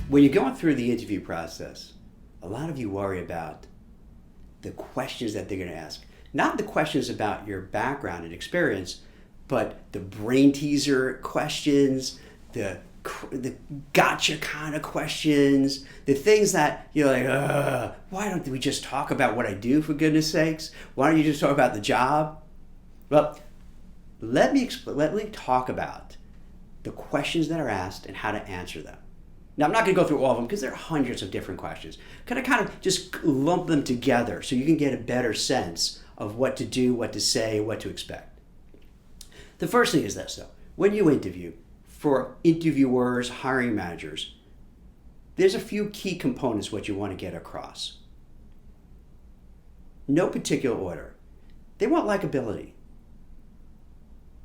When you're going through the interview process, a lot of you worry about the questions that they're going to ask. Not the questions about your background and experience, but the brain teaser questions, the gotcha kind of questions, the things that you're like, why don't we just talk about what I do, for goodness sakes? Why don't you just talk about the job? Well, let me talk about the questions that are asked and how to answer them. Now, I'm not going to go through all of them because there are hundreds of different questions. Kind of just lump them together so you can get a better sense of what to do, what to say, what to expect. The first thing is this, though. When you interview, for interviewers, hiring managers, there's a few key components what you want to get across. No particular order. They want likability.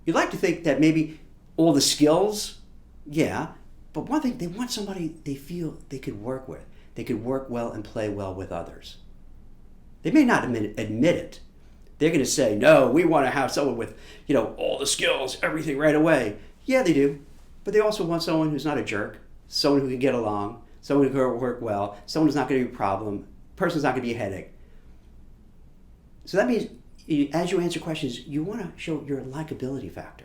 You'd like to think that maybe all the skills, yeah, but one thing, they want somebody they feel they could work with. They could work well and play well with others. They may not admit it. They're going to say, no, we want to have someone with, all the skills, everything right away. Yeah, they do. But they also want someone who's not a jerk, someone who can get along, someone who can work well, someone who's not going to be a problem, person's not going to be a headache. So that means as you answer questions, you want to show your likability factor.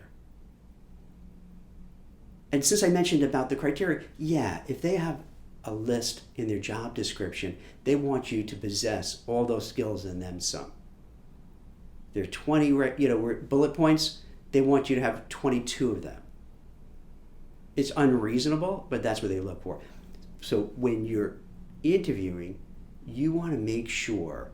And since I mentioned about the criteria, yeah, if they have a list in their job description, they want you to possess all those skills and then some. There are 20 bullet points, they want you to have 22 of them. It's unreasonable, but that's what they look for. So when you're interviewing, you want to make sure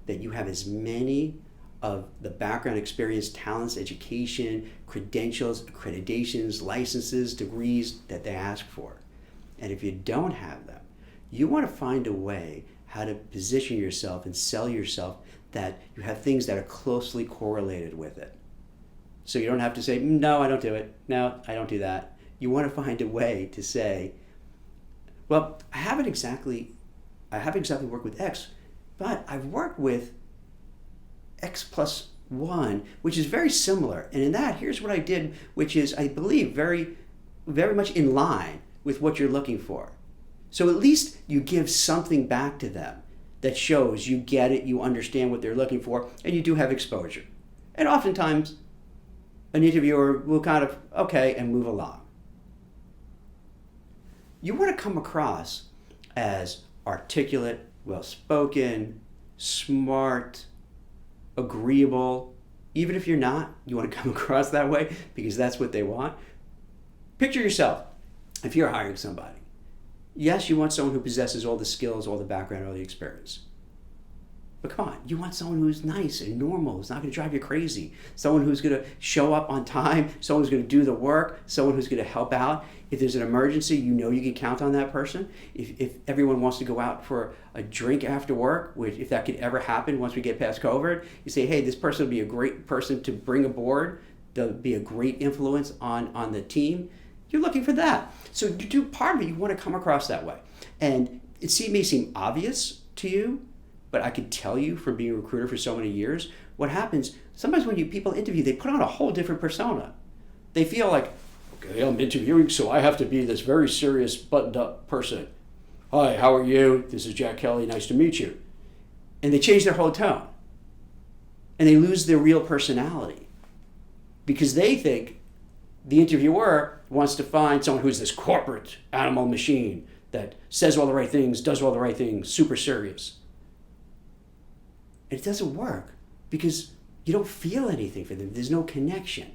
that you have as many of the background, experience, talents, education, credentials, accreditations, licenses, degrees that they ask for. And if you don't have them, you want to find a way how to position yourself and sell yourself that you have things that are closely correlated with it. So you don't have to say, no, I don't do it. No, I don't do that. You want to find a way to say, well, I haven't exactly worked with X, but I've worked with X plus 1, which is very similar. And in that, here's what I did, which is, I believe, very, very much in line with what you're looking for. So at least you give something back to them that shows you get it, you understand what they're looking for, and you do have exposure. And oftentimes, an interviewer will kind of, okay, and move along. You want to come across as articulate, well-spoken, smart, agreeable. Even if you're not, you want to come across that way because that's what they want. Picture yourself, if you're hiring somebody. Yes, you want someone who possesses all the skills, all the background, all the experience. But come on, you want someone who's nice and normal, who's not going to drive you crazy, someone who's going to show up on time, someone who's going to do the work, someone who's going to help out. If there's an emergency, you know you can count on that person. If everyone wants to go out for a drink after work, which if that could ever happen once we get past COVID, you say, hey, this person will be a great person to bring aboard. They'll be a great influence on the team. You're looking for that. So you do part of it, you want to come across that way. And it may seem obvious to you, but I could tell you from being a recruiter for so many years, what happens, sometimes when people interview, they put on a whole different persona. They feel like, okay, I'm interviewing, so I have to be this very serious, buttoned-up person. Hi, how are you? This is Jack Kelly, nice to meet you. And they change their whole tone. And they lose their real personality. Because they think the interviewer wants to find someone who's this corporate animal machine that says all the right things, does all the right things, super serious. It doesn't work because you don't feel anything for them. There's no connection.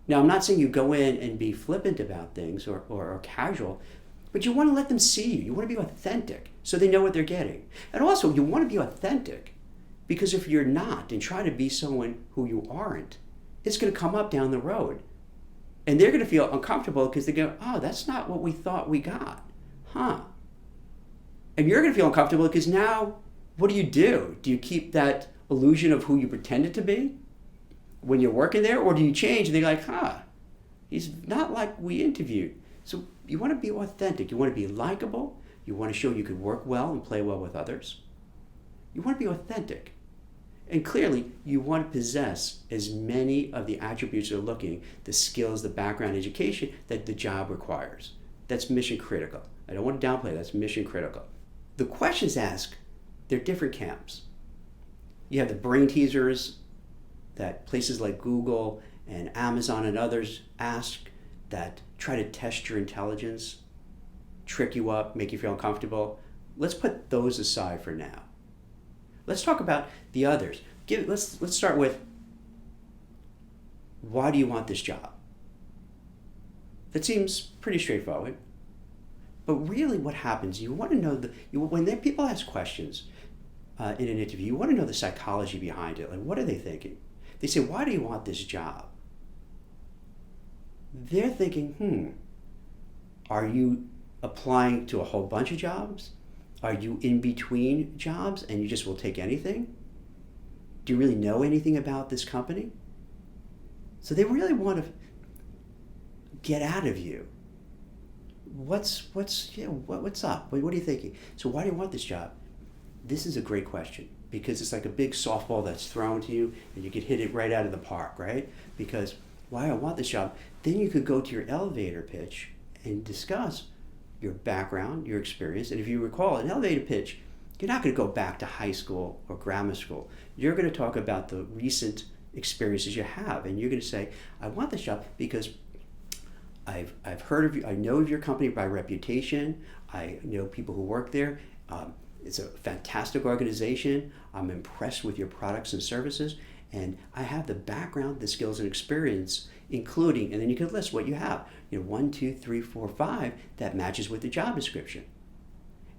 Now, I'm not saying you go in and be flippant about things or casual, but you want to let them see you. You want to be authentic so they know what they're getting. And also, you want to be authentic because if you're not and try to be someone who you aren't, it's going to come up down the road. And they're going to feel uncomfortable because they go, oh, that's not what we thought we got. Huh. And you're going to feel uncomfortable because now, what do? Do you keep that illusion of who you pretended to be when you're working there? Or do you change and they're like, he's not like we interviewed. So you want to be authentic. You want to be likable. You want to show you can work well and play well with others. You want to be authentic. And clearly, you want to possess as many of the attributes they're looking, the skills, the background, education that the job requires. That's mission critical. I don't want to downplay that's mission critical. The questions asked, they're different camps. You have the brain teasers that places like Google and Amazon and others ask that try to test your intelligence, trick you up, make you feel uncomfortable. Let's put those aside for now. Let's talk about the others. Let's start with, why do you want this job? That seems pretty straightforward. But really what happens, you want to know, when people ask questions in an interview, you want to know the psychology behind it. Like, what are they thinking? They say, why do you want this job? They're thinking, are you applying to a whole bunch of jobs? Are you in between jobs and you just will take anything? Do you really know anything about this company? So they really want to get out of you. What's up? What are you thinking? So why do you want this job? This is a great question, because it's like a big softball that's thrown to you and you could hit it right out of the park, right? Because why I want this job, then you could go to your elevator pitch and discuss your background, your experience. And if you recall, an elevator pitch, you're not going to go back to high school or grammar school. You're going to talk about the recent experiences you have, and you're going to say, I want this job because I've heard of you, I know of your company by reputation, I know people who work there, it's a fantastic organization, I'm impressed with your products and services, and I have the background, the skills and experience, including, and then you can list what you have, 1, 2, 3, 4, 5, that matches with the job description.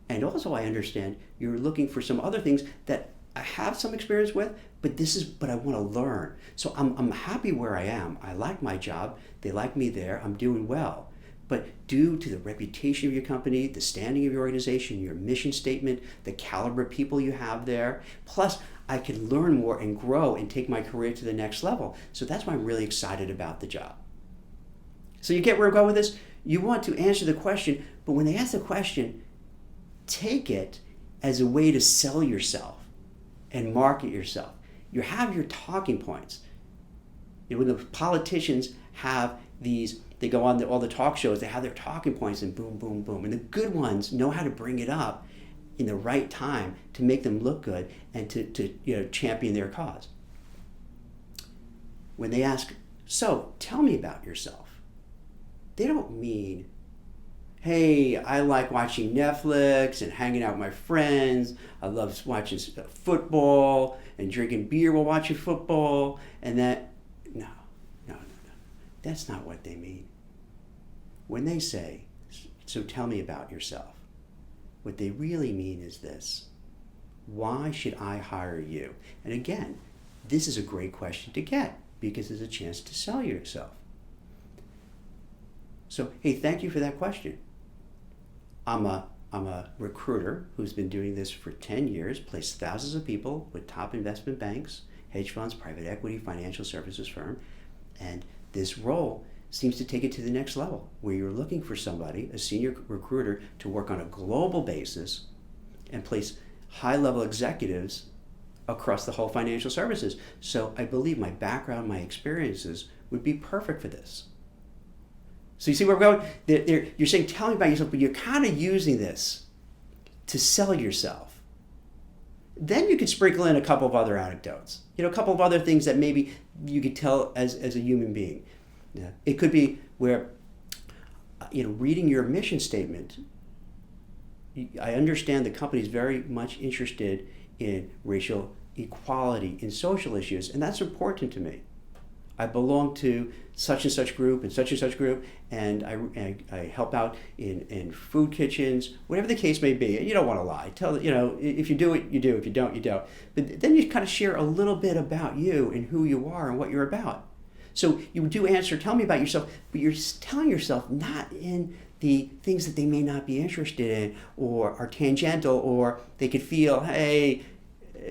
And also I understand you're looking for some other things that I have some experience with, but I want to learn. So I'm happy where I am. I like my job. They like me there. I'm doing well. But due to the reputation of your company, the standing of your organization, your mission statement, the caliber of people you have there, plus I can learn more and grow and take my career to the next level. So that's why I'm really excited about the job. So you get where I'm going with this? You want to answer the question, but when they ask the question, take it as a way to sell yourself and market yourself. You have your talking points. When the politicians have these, they go on all the talk shows, they have their talking points and boom, boom, boom. And the good ones know how to bring it up in the right time to make them look good and to champion their cause. When they ask, so tell me about yourself, they don't mean, hey, I like watching Netflix and hanging out with my friends. I love watching football and drinking beer while watching football. And that, no. That's not what they mean. When they say, so tell me about yourself, what they really mean is this: why should I hire you? And again, this is a great question to get because it's a chance to sell yourself. So, hey, thank you for that question. I'm a recruiter who's been doing this for 10 years, placed thousands of people with top investment banks, hedge funds, private equity, financial services firm, and this role seems to take it to the next level, where you're looking for somebody, a senior recruiter, to work on a global basis and place high-level executives across the whole financial services. So I believe my background, my experiences would be perfect for this. So you see where we're going? You're saying, tell me about yourself, but you're kind of using this to sell yourself. Then you could sprinkle in a couple of other anecdotes, a couple of other things that maybe you could tell as a human being. Yeah. It could be where, reading your mission statement, I understand the company is very much interested in racial equality, in social issues, and that's important to me. I belong to such and such group and such group, and I help out in food kitchens, whatever the case may be. You don't want to lie. If you do it, you do. If you don't, you don't. But then you kind of share a little bit about you and who you are and what you're about. So you do answer, tell me about yourself, but you're telling yourself not in the things that they may not be interested in or are tangential, or they could feel, hey,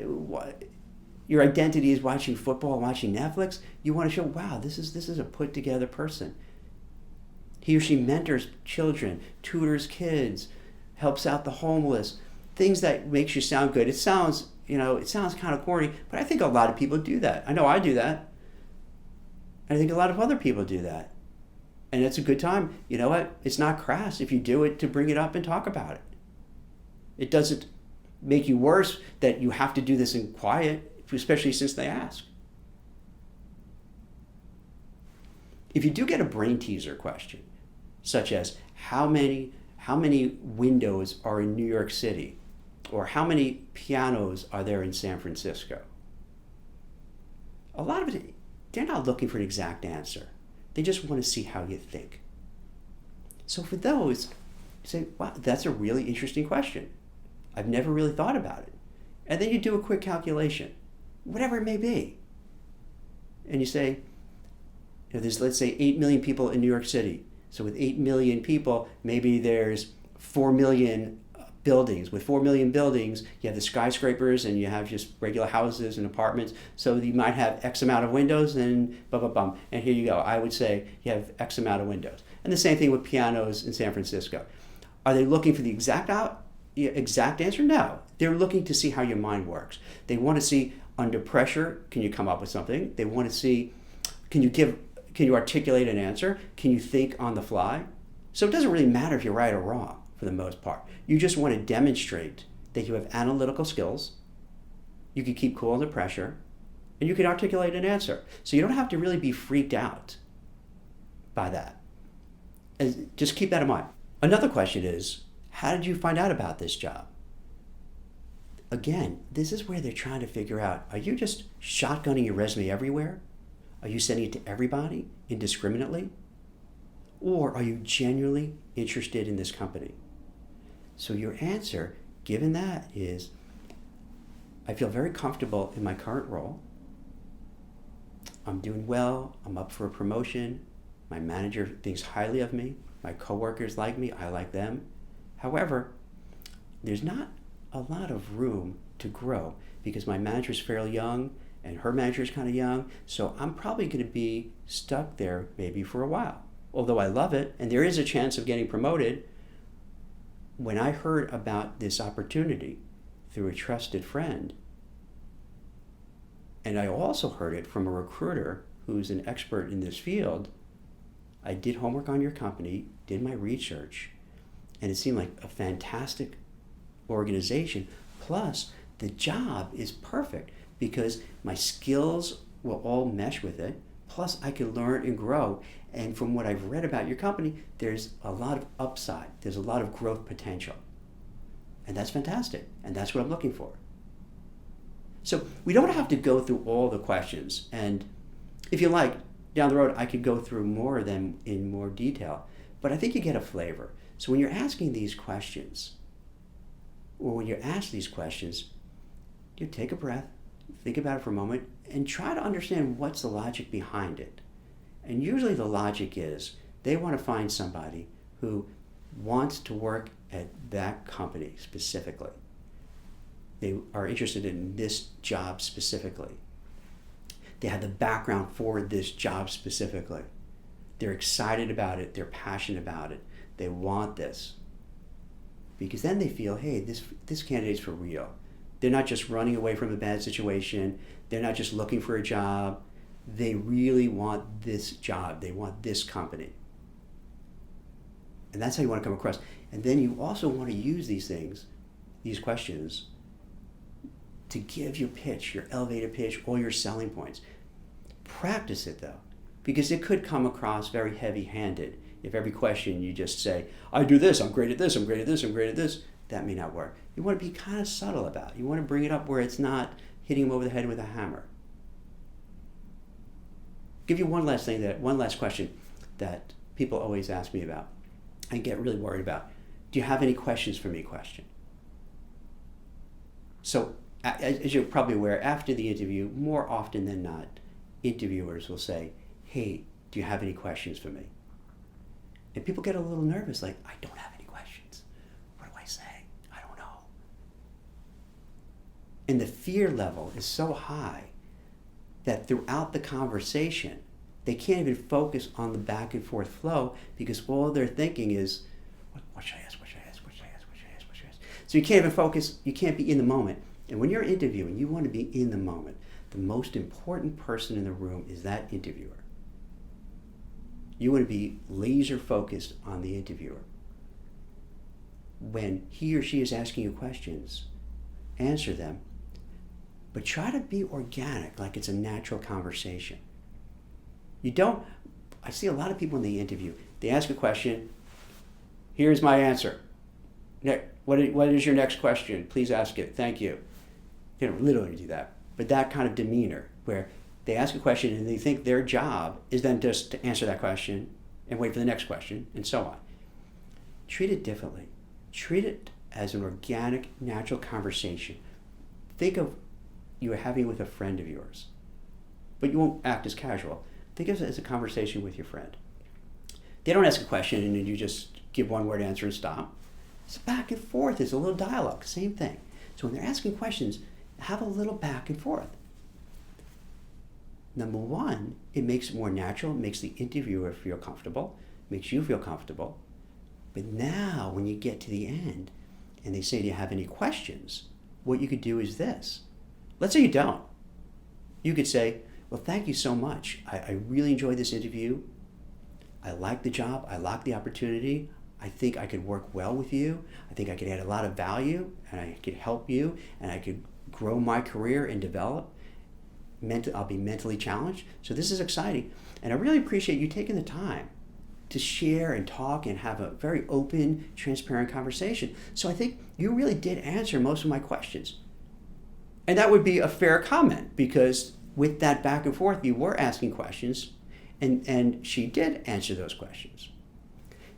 what? Your identity is watching football, watching Netflix. You want to show, wow, this is a put together person. He or she mentors children, tutors kids, helps out the homeless, things that makes you sound good. It sounds kind of corny, but I think a lot of people do that. I know I do that. I think a lot of other people do that. And it's a good time. You know what? It's not crass if you do it to bring it up and talk about it. It doesn't make you worse that you have to do this in quiet, especially since they ask. If you do get a brain teaser question, such as how many windows are in New York City, or how many pianos are there in San Francisco, a lot of it, they're not looking for an exact answer. They just want to see how you think. So for those, you say, wow, that's a really interesting question. I've never really thought about it. And then you do a quick calculation, whatever it may be. And you say, there's, let's say, 8 million people in New York City. So with 8 million people, maybe there's 4 million buildings. With 4 million buildings, you have the skyscrapers and you have just regular houses and apartments. So you might have X amount of windows and blah, blah, blah. And here you go. I would say you have X amount of windows. And the same thing with pianos in San Francisco. Are they looking for the exact answer? No. They're looking to see how your mind works. They want to see under pressure, can you come up with something? They want to see, can you articulate an answer? Can you think on the fly? So it doesn't really matter if you're right or wrong for the most part. You just want to demonstrate that you have analytical skills, you can keep cool under pressure, and you can articulate an answer. So you don't have to really be freaked out by that. And just keep that in mind. Another question is, how did you find out about this job? Again, this is where they're trying to figure out, are you just shotgunning your resume everywhere? Are you sending it to everybody indiscriminately? Or are you genuinely interested in this company? So your answer, given that, is, I feel very comfortable in my current role. I'm doing well. I'm up for a promotion. My manager thinks highly of me. My coworkers like me. I like them. However, there's not a lot of room to grow because my manager's fairly young and her manager is kind of young. So I'm probably going to be stuck there maybe for a while. Although I love it and there is a chance of getting promoted, when I heard about this opportunity through a trusted friend, and I also heard it from a recruiter who's an expert in this field, I did homework on your company, did my research, and it seemed like a fantastic organization. Plus, the job is perfect because my skills will all mesh with it. Plus, I can learn and grow. And from what I've read about your company, there's a lot of upside. There's a lot of growth potential. And that's fantastic. And that's what I'm looking for. So we don't have to go through all the questions. And if you like, down the road, I could go through more of them in more detail. But I think you get a flavor. So when you're asking these questions, or when you're asked these questions, you take a breath, think about it for a moment, and try to understand what's the logic behind it. And usually the logic is they want to find somebody who wants to work at that company specifically. They are interested in this job specifically. They have the background for this job specifically. They're excited about it. They're passionate about it. They want this. Because then they feel, hey, this candidate's for real. They're not just running away from a bad situation. They're not just looking for a job. They really want this job. They want this company. And that's how you want to come across. And then you also want to use these things, these questions, to give your pitch, your elevator pitch, all your selling points. Practice it though, because it could come across very heavy-handed. If every question you just say, I do this, I'm great at this, I'm great at this, I'm great at this, that may not work. You want to be kind of subtle about it. You want to bring it up where it's not hitting them over the head with a hammer. Give you one last question that people always ask me about and get really worried about. Do you have any questions for me? Question. So as you're probably aware, after the interview, more often than not, interviewers will say, hey, do you have any questions for me? And people get a little nervous, like, I don't have any questions. What do I say? I don't know. And the fear level is so high that throughout the conversation, they can't even focus on the back and forth flow because all they're thinking is, what should I ask? What should I ask? What should I ask? What should I ask? What should I ask? So you can't even focus. You can't be in the moment. And when you're interviewing, you want to be in the moment. The most important person in the room is that interviewer. You want to be laser focused on the interviewer. When he or she is asking you questions, answer them, but try to be organic, like it's a natural conversation. I see a lot of people in the interview, they ask a question, here's my answer. What is your next question? Please ask it, thank you. They don't literally do that, but that kind of demeanor where they ask a question and they think their job is then just to answer that question and wait for the next question and so on. Treat it differently. Treat it as an organic, natural conversation. Think of you having with a friend of yours, but you won't act as casual. Think of it as a conversation with your friend. They don't ask a question and then you just give one word answer and stop. It's back and forth. It's a little dialogue, same thing. So when they're asking questions, have a little back and forth. Number one, it makes it more natural, it makes the interviewer feel comfortable, makes you feel comfortable. But now when you get to the end and they say, do you have any questions? What you could do is this. Let's say you don't. You could say, well, thank you so much. I really enjoyed this interview. I like the job. I like the opportunity. I think I could work well with you. I think I could add a lot of value and I could help you and I could grow my career and develop. I'll be mentally challenged. So this is exciting. And I really appreciate you taking the time to share and talk and have a very open, transparent conversation. So I think you really did answer most of my questions. And that would be a fair comment because with that back and forth, you were asking questions and she did answer those questions.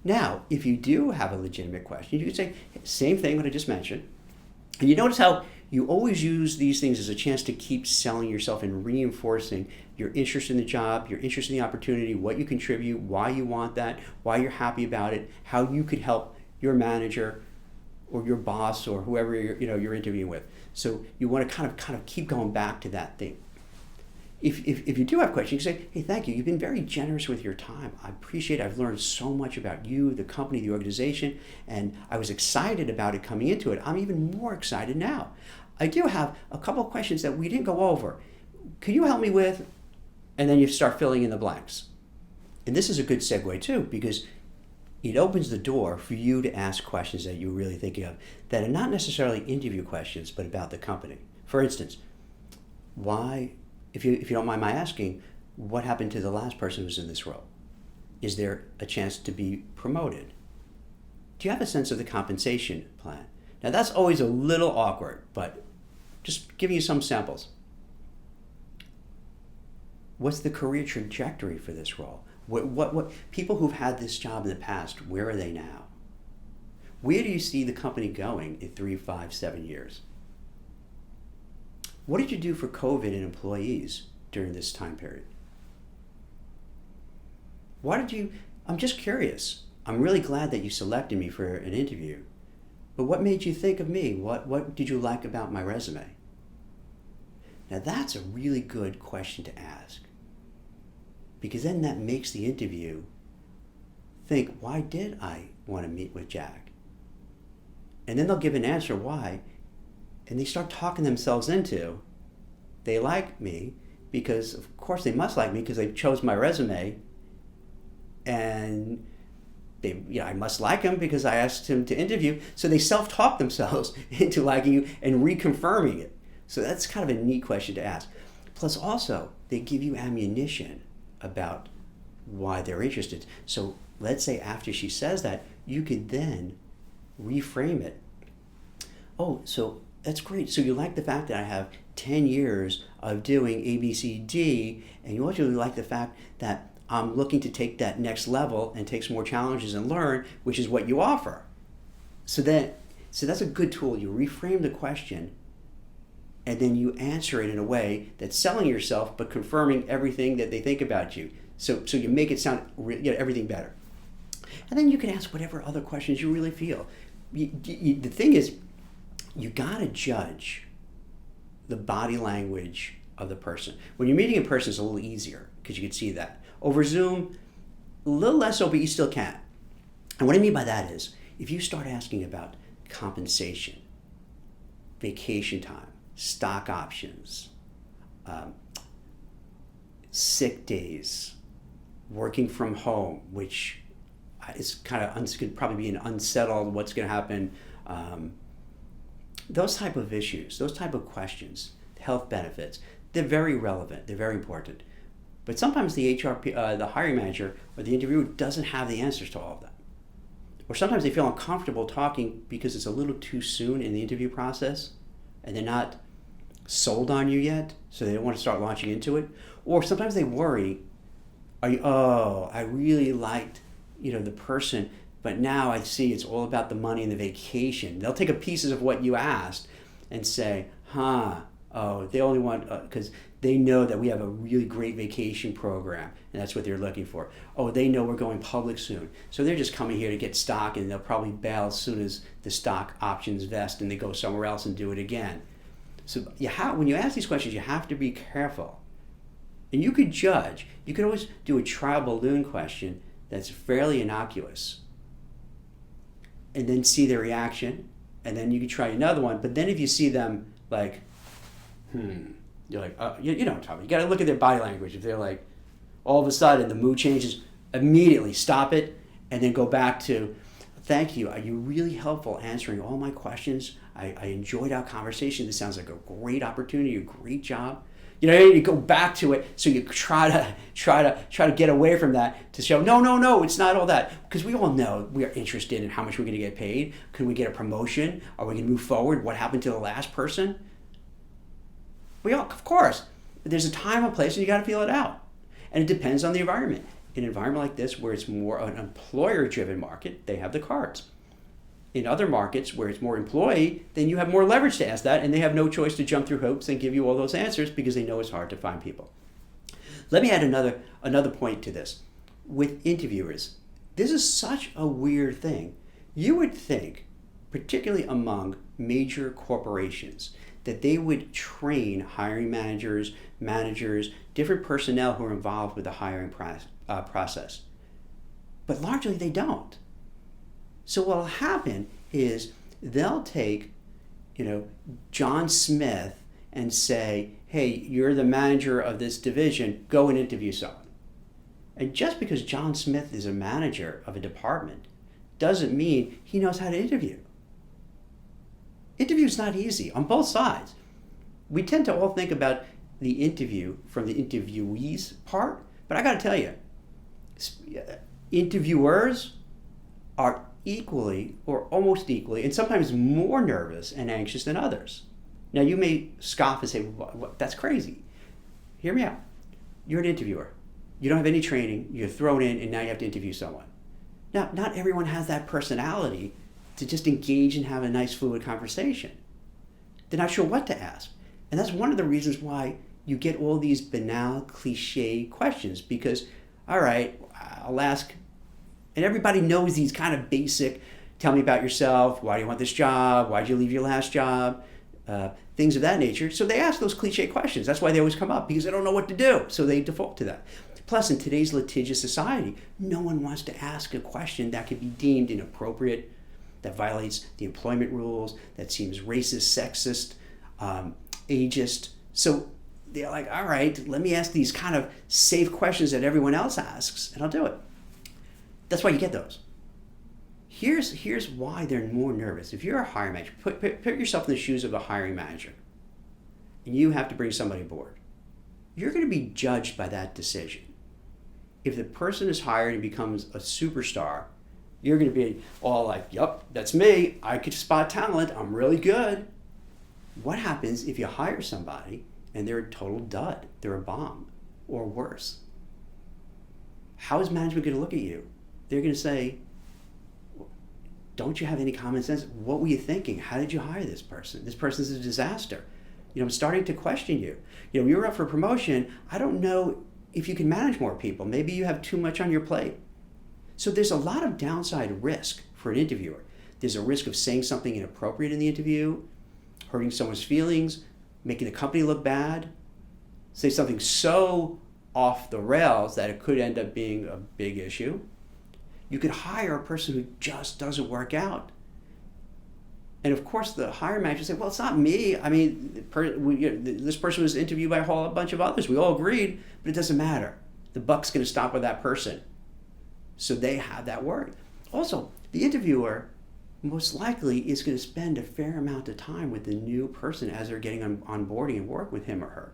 Now, if you do have a legitimate question, you could say, same thing that I just mentioned. And you notice how you always use these things as a chance to keep selling yourself and reinforcing your interest in the job, your interest in the opportunity, what you contribute, why you want that, why you're happy about it, how you could help your manager or your boss or whoever you're interviewing with. So you want to kind of keep going back to that thing. If you do have questions, you can say, hey, thank you. You've been very generous with your time. I appreciate it. I've learned so much about you, the company, the organization, and I was excited about it coming into it. I'm even more excited now. I do have a couple of questions that we didn't go over. Could you help me with? And then you start filling in the blanks. And this is a good segue too, because it opens the door for you to ask questions that you're really thinking of that are not necessarily interview questions, but about the company. For instance, why, if you don't mind my asking, what happened to the last person who was in this role? Is there a chance to be promoted? Do you have a sense of the compensation plan? Now that's always a little awkward, but just giving you some samples. What's the career trajectory for this role? What people who've had this job in the past, where are they now? Where do you see the company going in 3, 5, 7 years? What did you do for COVID and employees during this time period? I'm just curious. I'm really glad that you selected me for an interview, but what made you think of me? What did you like about my resume? Now that's a really good question to ask, because then that makes the interview think, why did I want to meet with Jack? And then they'll give an answer why, and they start talking themselves into, they like me because, of course, they must like me because they chose my resume, and I must like him because I asked him to interview. So they self-talk themselves into liking you and reconfirming it. So that's kind of a neat question to ask. Plus, also, they give you ammunition about why they're interested. So let's say after she says that, you could then reframe it. Oh, so that's great. So you like the fact that I have 10 years of doing A, B, C, D, and you also like the fact that I'm looking to take that next level and take some more challenges and learn, which is what you offer. So that's a good tool. You reframe the question, and then you answer it in a way that's selling yourself but confirming everything that they think about you. So you make it sound everything better. And then you can ask whatever other questions you really feel. The thing is, you gotta judge the body language of the person. When you're meeting in person, it's a little easier because you can see that. Over Zoom, a little less so, but you still can. And what I mean by that is, if you start asking about compensation, vacation time, stock options, sick days, working from home, which is kind of could probably be an unsettled, what's going to happen. Those type of issues, those type of questions, health benefits, they're very relevant. They're very important. But sometimes the the hiring manager or the interviewer doesn't have the answers to all of them. Or sometimes they feel uncomfortable talking because it's a little too soon in the interview process and they're not sold on you yet, so they don't want to start launching into it. Or sometimes they worry, I really liked, the person, but now I see it's all about the money and the vacation. They'll take a pieces of what you asked and say, they only want, because they know that we have a really great vacation program, and that's what they're looking for. Oh, they know we're going public soon, so they're just coming here to get stock, and they'll probably bail as soon as the stock options vest and they go somewhere else and do it again. So when you ask these questions, you have to be careful. And you could judge. You could always do a trial balloon question that's fairly innocuous and then see their reaction, and then you could try another one. But then if you see them like, you're like, you know what I'm talking about. You got to look at their body language. If they're like, all of a sudden the mood changes, immediately stop it and then go back to, thank you. Are you really helpful answering all my questions? I enjoyed our conversation. This sounds like a great opportunity, a great job. You go back to it, so you try to get away from that to show, no, it's not all that. Because we all know we are interested in how much we're going to get paid. Can we get a promotion? Are we going to move forward? What happened to the last person? Of course. But there's a time and place, and you got to feel it out. And it depends on the environment. In an environment like this, where it's more an employer-driven market, they have the cards. In other markets where it's more employee, then you have more leverage to ask that, and they have no choice to jump through hoops and give you all those answers because they know it's hard to find people. Let me add another point to this. With interviewers, this is such a weird thing. You would think, particularly among major corporations, that they would train hiring managers, different personnel who are involved with the hiring process. But largely they don't. So what will happen is they'll take, John Smith and say, hey, you're the manager of this division, go and interview someone. And just because John Smith is a manager of a department doesn't mean he knows how to interview. Interview is not easy on both sides. We tend to all think about the interview from the interviewee's part, but I got to tell you, interviewers are equally or almost equally, and sometimes more nervous and anxious than others. Now you may scoff and say, that's crazy. Hear me out. You're an interviewer. You don't have any training. You're thrown in and now you have to interview someone. Now, not everyone has that personality to just engage and have a nice fluid conversation. They're not sure what to ask. And that's one of the reasons why you get all these banal cliche questions, because, all right, I'll ask. And everybody knows these kind of basic, tell me about yourself, why do you want this job, why did you leave your last job, things of that nature. So they ask those cliche questions. That's why they always come up, because they don't know what to do. So they default to that. Plus, in today's litigious society, no one wants to ask a question that could be deemed inappropriate, that violates the employment rules, that seems racist, sexist, ageist. So they're like, all right, let me ask these kind of safe questions that everyone else asks, and I'll do it. That's why you get those. Here's why they're more nervous. If you're a hiring manager, put yourself in the shoes of a hiring manager, and you have to bring somebody aboard. You're going to be judged by that decision. If the person is hired and becomes a superstar, you're going to be all like, yep, that's me. I could spot talent. I'm really good. What happens if you hire somebody and they're a total dud? They're a bomb or worse. How is management going to look at you? They're going to say, don't you have any common sense? What were you thinking? How did you hire this person? This person's a disaster. I'm starting to question you. You're up for promotion. I don't know if you can manage more people. Maybe you have too much on your plate. So there's a lot of downside risk for an interviewer. There's a risk of saying something inappropriate in the interview, hurting someone's feelings, making the company look bad, say something so off the rails that it could end up being a big issue. You could hire a person who just doesn't work out. And of course, the hiring manager say, well, it's not me. I mean, this person was interviewed by a whole bunch of others. We all agreed, but it doesn't matter. The buck's going to stop with that person. So they have that worry. Also, the interviewer most likely is going to spend a fair amount of time with the new person as they're getting on boarding and work with him or her.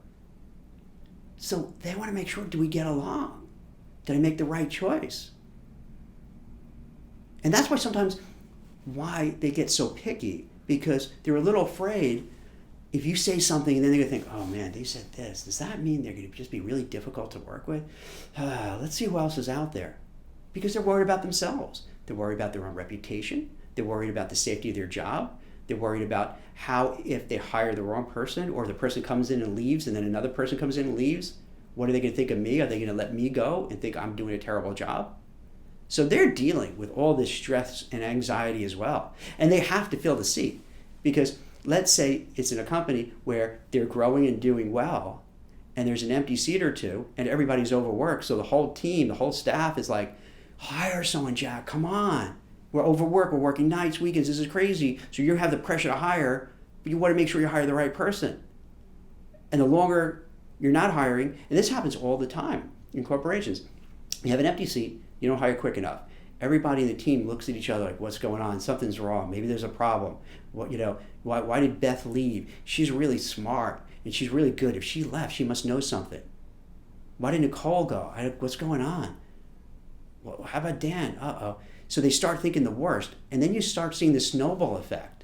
So they want to make sure, do we get along? Did I make the right choice? And that's why sometimes why they get so picky, because they're a little afraid if you say something and then they're going to think, oh man, they said this. Does that mean they're going to just be really difficult to work with? Let's see who else is out there. Because they're worried about themselves. They're worried about their own reputation. They're worried about the safety of their job. They're worried about how, if they hire the wrong person, or the person comes in and leaves and then another person comes in and leaves, what are they going to think of me? Are they going to let me go and think I'm doing a terrible job? So they're dealing with all this stress and anxiety as well. And they have to fill the seat. Because let's say it's in a company where they're growing and doing well, and there's an empty seat or two, and everybody's overworked. So the whole team, the whole staff is like, hire someone, Jack, come on. We're overworked, we're working nights, weekends, this is crazy. So you have the pressure to hire, but you want to make sure you hire the right person. And the longer you're not hiring, and this happens all the time in corporations, you have an empty seat, you don't hire quick enough. Everybody in the team looks at each other like, what's going on? Something's wrong. Maybe there's a problem. Why did Beth leave? She's really smart and she's really good. If she left, she must know something. Why did Nicole go? What's going on? Well, how about Dan? So they start thinking the worst, and then you start seeing the snowball effect,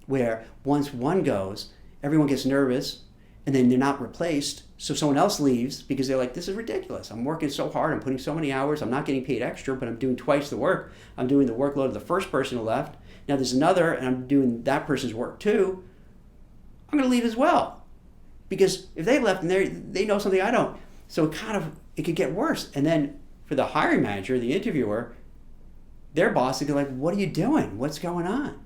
where once one goes, everyone gets nervous, and then they're not replaced, so someone else leaves because they're like, this is ridiculous. I'm working so hard, I'm putting so many hours, I'm not getting paid extra, but I'm doing twice the work. I'm doing the workload of the first person who left. Now there's another, and I'm doing that person's work too. I'm going to leave as well, because if they left and they know something I don't, so it could get worse. And then for the hiring manager, the interviewer, their boss is like, what are you doing? What's going on?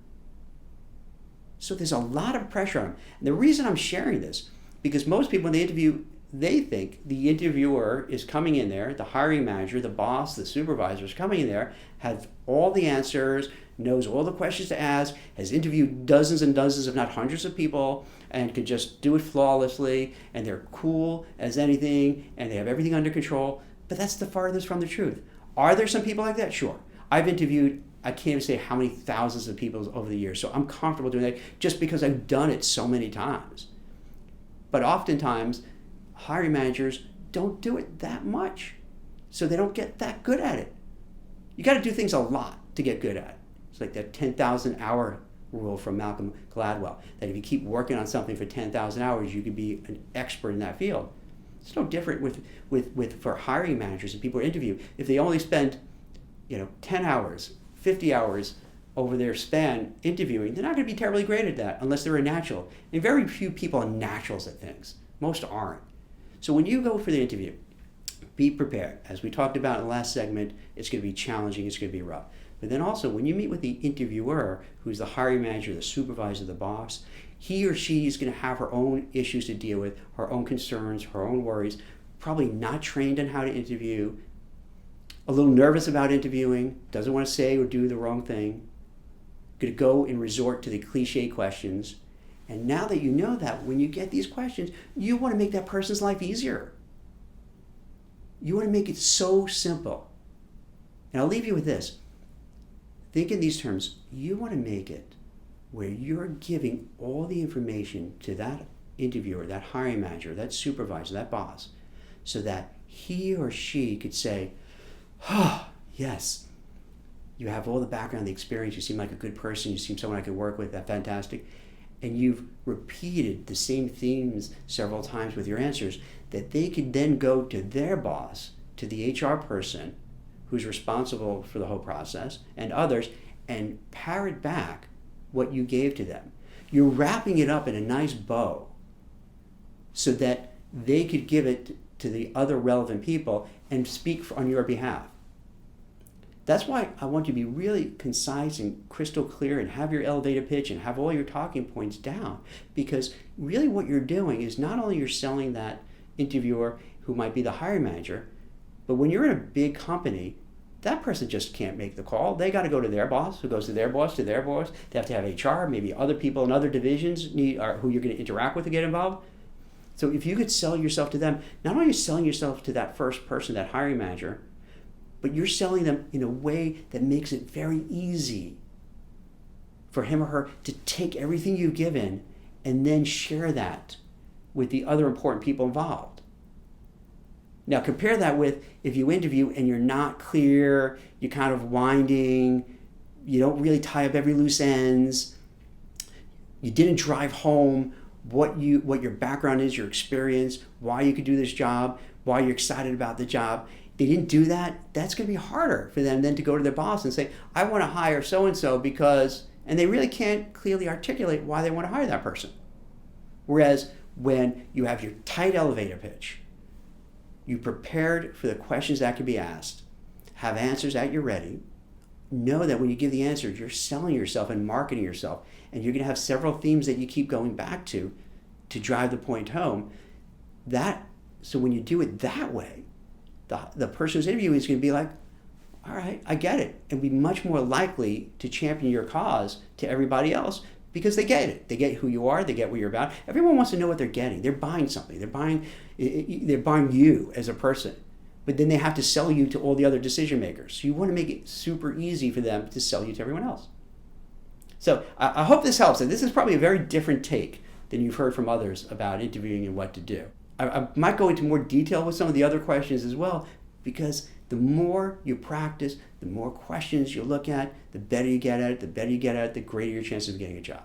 So there's a lot of pressure on them. And the reason I'm sharing this, because most people when they interview, they think the interviewer is coming in there, the hiring manager, the boss, the supervisor is coming in there, has all the answers, knows all the questions to ask, has interviewed dozens and dozens, if not hundreds of people, and could just do it flawlessly, and they're cool as anything, and they have everything under control. But that's the farthest from the truth. Are there some people like that? Sure. I've interviewed, I can't even say how many thousands of people over the years, so I'm comfortable doing that just because I've done it so many times. But oftentimes, hiring managers don't do it that much, so they don't get that good at it. You got to do things a lot to get good at it. It's like that 10,000 hour rule from Malcolm Gladwell, that if you keep working on something for 10,000 hours, you could be an expert in that field. It's no different with for hiring managers and people who interview. If they only spend 10 hours, 50 hours over their span interviewing, they're not going to be terribly great at that unless they're a natural. And very few people are naturals at things. Most aren't. So when you go for the interview, be prepared. As we talked about in the last segment, it's going to be challenging, it's going to be rough. But then also, when you meet with the interviewer, who's the hiring manager, the supervisor, the boss, he or she is going to have her own issues to deal with, her own concerns, her own worries, probably not trained on how to interview, a little nervous about interviewing, doesn't want to say or do the wrong thing, going to go and resort to the cliche questions. And now that you know that, when you get these questions, you want to make that person's life easier. You want to make it so simple. And I'll leave you with this. Think in these terms. You want to make it where you're giving all the information to that interviewer, that hiring manager, that supervisor, that boss, so that he or she could say, oh, yes, you have all the background, the experience, you seem like a good person, you seem someone I could work with, that's fantastic. And you've repeated the same themes several times with your answers, that they could then go to their boss, to the HR person who's responsible for the whole process, and others, and parrot back what you gave to them. You're wrapping it up in a nice bow so that they could give it to the other relevant people and speak on your behalf. That's why I want you to be really concise and crystal clear and have your elevator pitch and have all your talking points down, because really what you're doing is not only you're selling that interviewer who might be the hiring manager, but when you're in a big company, that person just can't make the call. They got to go to their boss, who goes to their boss, to their boss. They have to have HR, maybe other people in other divisions who you're going to interact with to get involved. So if you could sell yourself to them, not only are you selling yourself to that first person, that hiring manager, but you're selling them in a way that makes it very easy for him or her to take everything you've given and then share that with the other important people involved. Now compare that with if you interview and you're not clear, you're kind of winding, you don't really tie up every loose ends, you didn't drive home what your background is, your experience, why you could do this job, why you're excited about the job. They didn't do that. That's going to be harder for them then to go to their boss and say, I want to hire so-and-so because, and they really can't clearly articulate why they want to hire that person. Whereas when you have your tight elevator pitch, you prepared for the questions that can be asked, have answers at your ready, know that when you give the answers, you're selling yourself and marketing yourself, and you're going to have several themes that you keep going back to drive the point home. So when you do it that way, the person who's interviewing is going to be like, all right, I get it, and be much more likely to champion your cause to everybody else because they get it. They get who you are. They get what you're about. Everyone wants to know what they're getting. They're buying something. They're buying you as a person. But then they have to sell you to all the other decision makers. So you want to make it super easy for them to sell you to everyone else. So I hope this helps. And this is probably a very different take than you've heard from others about interviewing and what to do. I might go into more detail with some of the other questions as well, because the more you practice, the more questions you look at, the better you get at it, the greater your chances of getting a job.